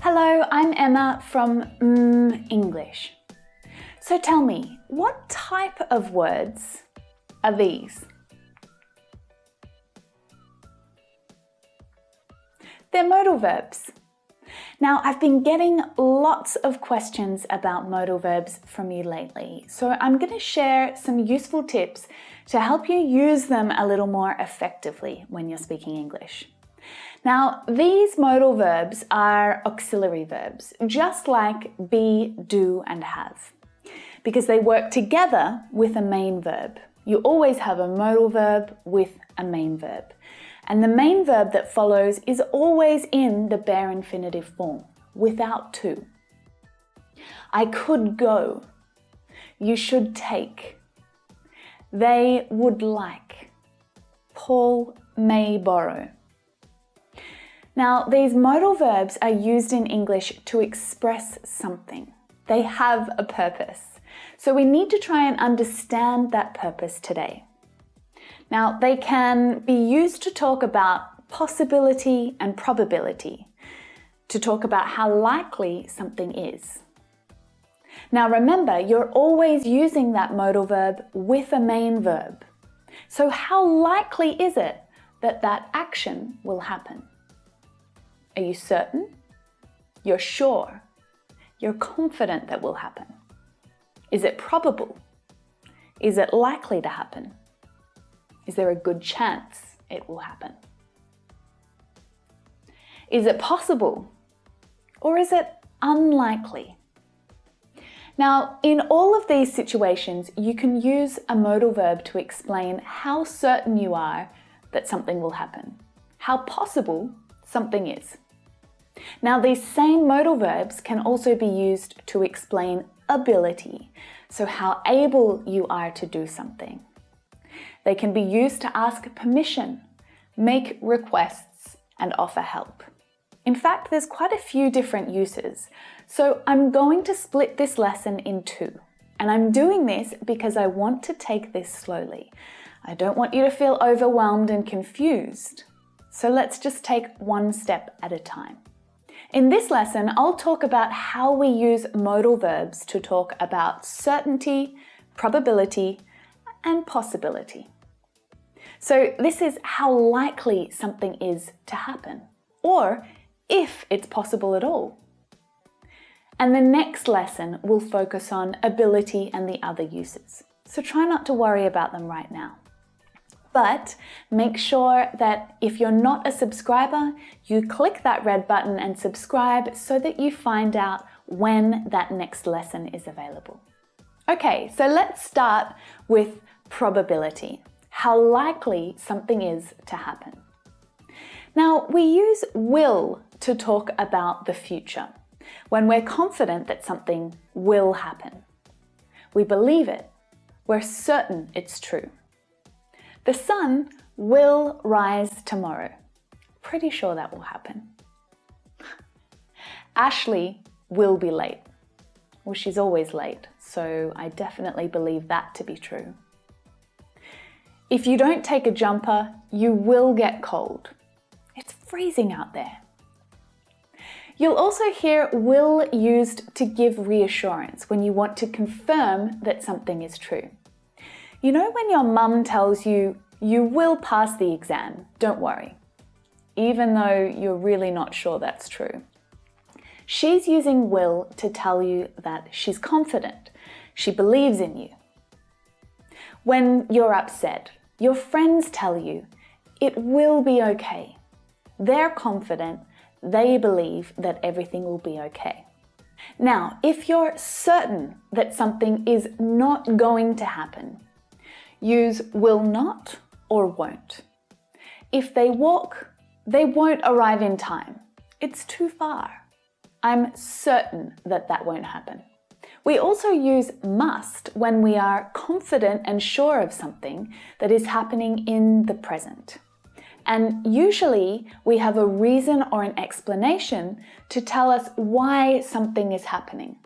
Hello, I'm Emma from English. So tell me, what type of words are these? They're modal verbs. Now, I've been getting lots of questions about modal verbs from you lately, so I'm going to share some useful tips to help you use them a little more effectively when you're speaking English. Now, these modal verbs are auxiliary verbs, just like be, do, and have, because they work together with a main verb. You always have a modal verb with a main verb. And the main verb that follows is always in the bare infinitive form, without to. I could go. You should take. They would like. Paul may borrow. Now, these modal verbs are used in English to express something. They have a purpose. So we need to try and understand that purpose today. Now, they can be used to talk about possibility and probability, to talk about how likely something is. Now, remember, you're always using that modal verb with a main verb. So how likely is it that that action will happen? Are you certain? You're sure? You're confident that will happen? Is it probable? Is it likely to happen? Is there a good chance it will happen? Is it possible? Or is it unlikely? Now, in all of these situations, you can use a modal verb to explain how certain you are that something will happen, how possible something is. Now, these same modal verbs can also be used to explain ability, so how able you are to do something. They can be used to ask permission, make requests, and offer help. In fact, there's quite a few different uses, so I'm going to split this lesson in two. And I'm doing this because I want to take this slowly. I don't want you to feel overwhelmed and confused. So let's just take one step at a time. In this lesson, I'll talk about how we use modal verbs to talk about certainty, probability, and possibility. So this is how likely something is to happen, or if it's possible at all. And the next lesson will focus on ability and the other uses. So try not to worry about them right now. But make sure that if you're not a subscriber, you click that red button and subscribe so that you find out when that next lesson is available. Okay, so let's start with probability, how likely something is to happen. Now, we use will to talk about the future, when we're confident that something will happen. We believe it. We're certain it's true. The sun will rise tomorrow. Pretty sure that will happen. Ashley will be late. Well, she's always late, so I definitely believe that to be true. If you don't take a jumper, you will get cold. It's freezing out there. You'll also hear will used to give reassurance when you want to confirm that something is true. You know when your mum tells you, you will pass the exam, don't worry, even though you're really not sure that's true. She's using will to tell you that she's confident, she believes in you. When you're upset, your friends tell you, it will be okay. They're confident, they believe that everything will be okay. Now, if you're certain that something is not going to happen, use will not or won't. If they walk, they won't arrive in time. It's too far. I'm certain that that won't happen. We also use must when we are confident and sure of something that is happening in the present. And usually we have a reason or an explanation to tell us why something is happening.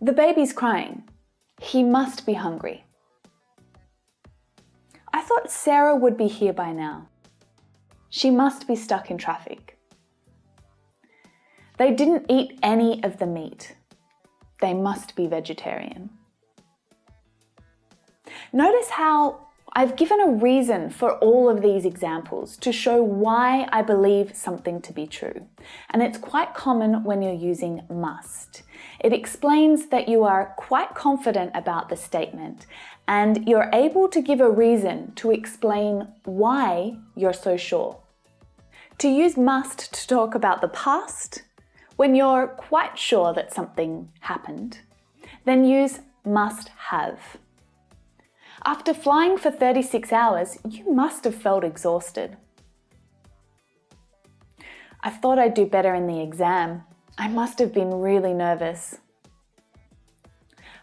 The baby's crying. He must be hungry. I thought Sarah would be here by now. She must be stuck in traffic. They didn't eat any of the meat. They must be vegetarian. Notice how I've given a reason for all of these examples to show why I believe something to be true. And it's quite common when you're using must. It explains that you are quite confident about the statement and you're able to give a reason to explain why you're so sure. To use must to talk about the past, when you're quite sure that something happened, then use must have. After flying for 36 hours, you must have felt exhausted. I thought I'd do better in the exam. I must have been really nervous.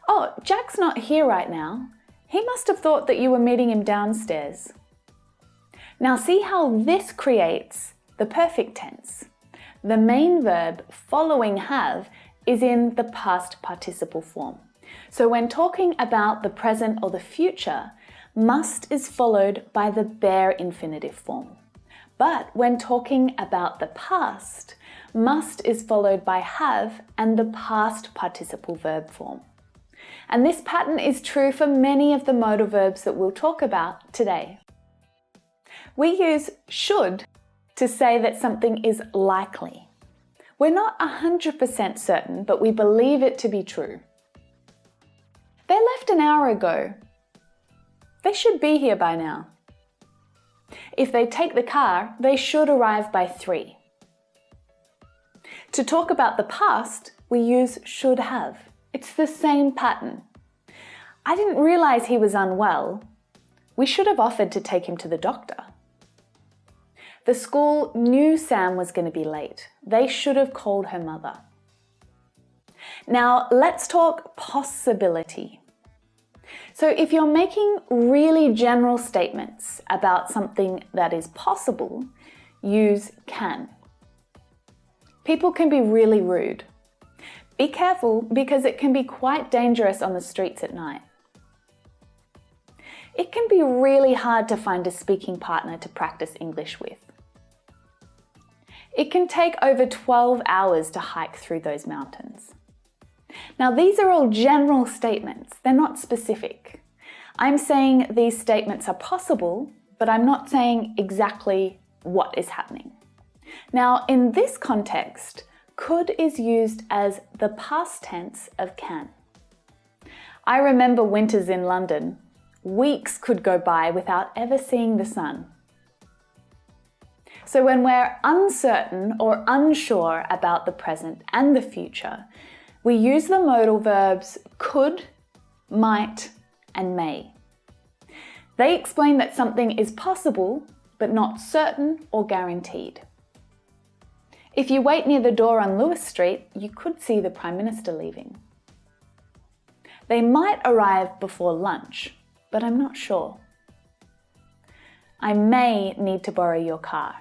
Oh, Jack's not here right now. He must have thought that you were meeting him downstairs. Now see how this creates the perfect tense. The main verb following have is in the past participle form. So when talking about the present or the future, must is followed by the bare infinitive form. But when talking about the past, must is followed by have and the past participle verb form. And this pattern is true for many of the modal verbs that we'll talk about today. We use should to say that something is likely. We're not 100% certain, but we believe it to be true. They left an hour ago. They should be here by now. If they take the car, they should arrive by 3. To talk about the past, we use should have. It's the same pattern. I didn't realize he was unwell. We should have offered to take him to the doctor. The school knew Sam was going to be late. They should have called her mother. Now let's talk possibility. So if you're making really general statements about something that is possible, use can. People can be really rude. Be careful because it can be quite dangerous on the streets at night. It can be really hard to find a speaking partner to practice English with. It can take over 12 hours to hike through those mountains. Now these are all general statements, they're not specific. I'm saying these statements are possible, but I'm not saying exactly what is happening. Now in this context, could is used as the past tense of can. I remember winters in London. Weeks could go by without ever seeing the sun. So when we're uncertain or unsure about the present and the future, we use the modal verbs could, might, and may. They explain that something is possible, but not certain or guaranteed. If you wait near the door on Lewis Street, you could see the Prime Minister leaving. They might arrive before lunch, but I'm not sure. I may need to borrow your car.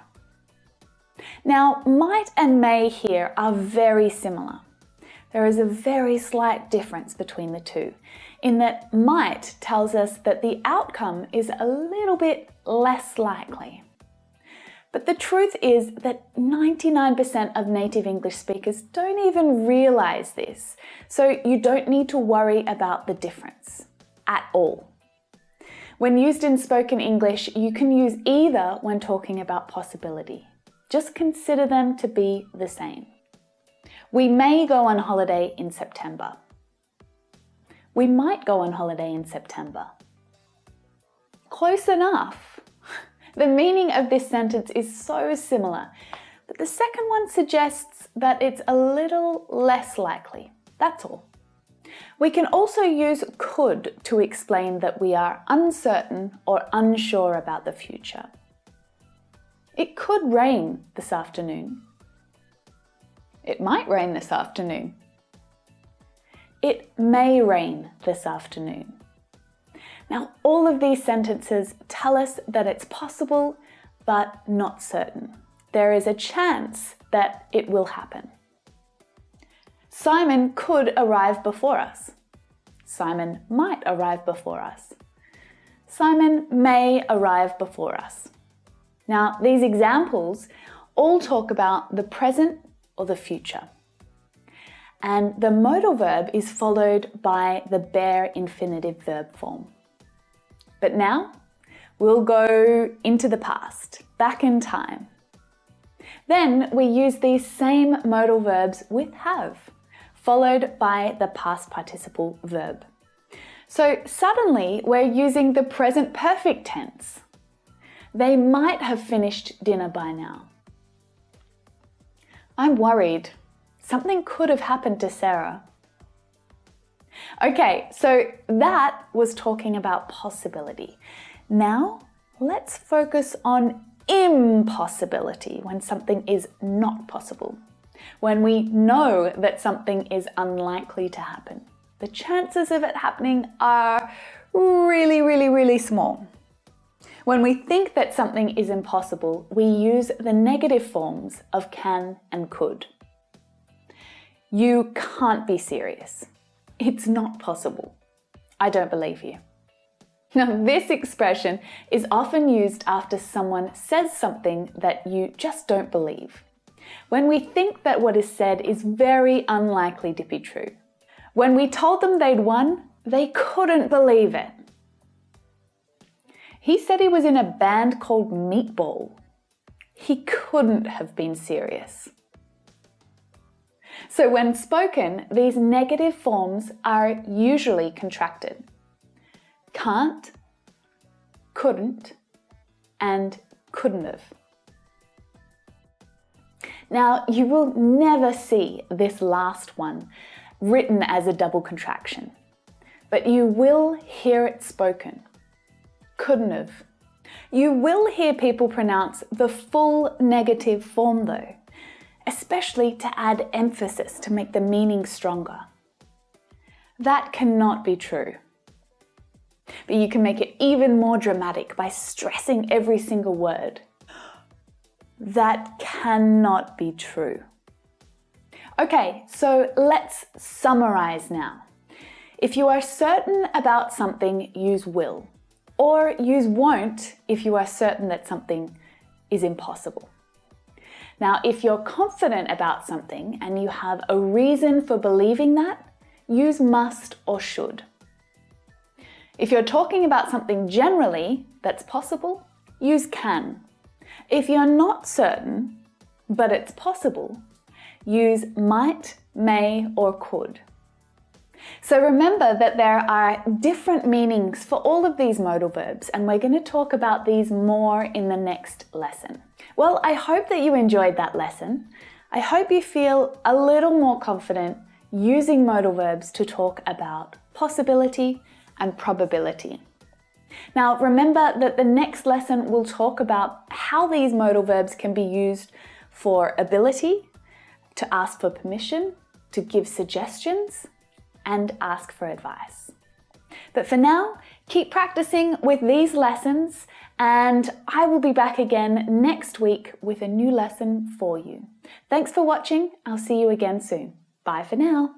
Now, might and may here are very similar. There is a very slight difference between the two, in that might tells us that the outcome is a little bit less likely. But the truth is that 99% of native English speakers don't even realize this, so you don't need to worry about the difference at all. When used in spoken English, you can use either when talking about possibility. Just consider them to be the same. We may go on holiday in September. We might go on holiday in September. Close enough. The meaning of this sentence is so similar, but the second one suggests that it's a little less likely. That's all. We can also use could to explain that we are uncertain or unsure about the future. It could rain this afternoon. It might rain this afternoon. It may rain this afternoon. Now, all of these sentences tell us that it's possible, but not certain. There is a chance that it will happen. Simon could arrive before us. Simon might arrive before us. Simon may arrive before us. Now, these examples all talk about the present or the future. And the modal verb is followed by the bare infinitive verb form. But now we'll go into the past, back in time. Then we use these same modal verbs with have, followed by the past participle verb. So suddenly we're using the present perfect tense. They might have finished dinner by now. I'm worried. Something could have happened to Sarah. Okay, so that was talking about possibility. Now let's focus on impossibility, when something is not possible. When we know that something is unlikely to happen. The chances of it happening are really, really, really small. When we think that something is impossible, we use the negative forms of can and could. You can't be serious. It's not possible. I don't believe you. Now, this expression is often used after someone says something that you just don't believe. When we think that what is said is very unlikely to be true. When we told them they'd won, they couldn't believe it. He said he was in a band called Meatball. He couldn't have been serious. So when spoken, these negative forms are usually contracted. Can't, couldn't, and couldn't have. Now, you will never see this last one written as a double contraction, but you will hear it spoken. Couldn't have. You will hear people pronounce the full negative form though, especially to add emphasis to make the meaning stronger. That cannot be true. But you can make it even more dramatic by stressing every single word. That cannot be true. Okay, so let's summarize now. If you are certain about something, use will, or use won't if you are certain that something is impossible. Now, if you're confident about something and you have a reason for believing that, use must or should. If you're talking about something generally that's possible, use can. If you're not certain, but it's possible, use might, may, or could. So remember that there are different meanings for all of these modal verbs, and we're going to talk about these more in the next lesson. Well, I hope that you enjoyed that lesson. I hope you feel a little more confident using modal verbs to talk about possibility and probability. Now, remember that the next lesson will talk about how these modal verbs can be used for ability, to ask for permission, to give suggestions, and ask for advice. But for now, keep practicing with these lessons, and I will be back again next week with a new lesson for you. Thanks for watching. I'll see you again soon. Bye for now.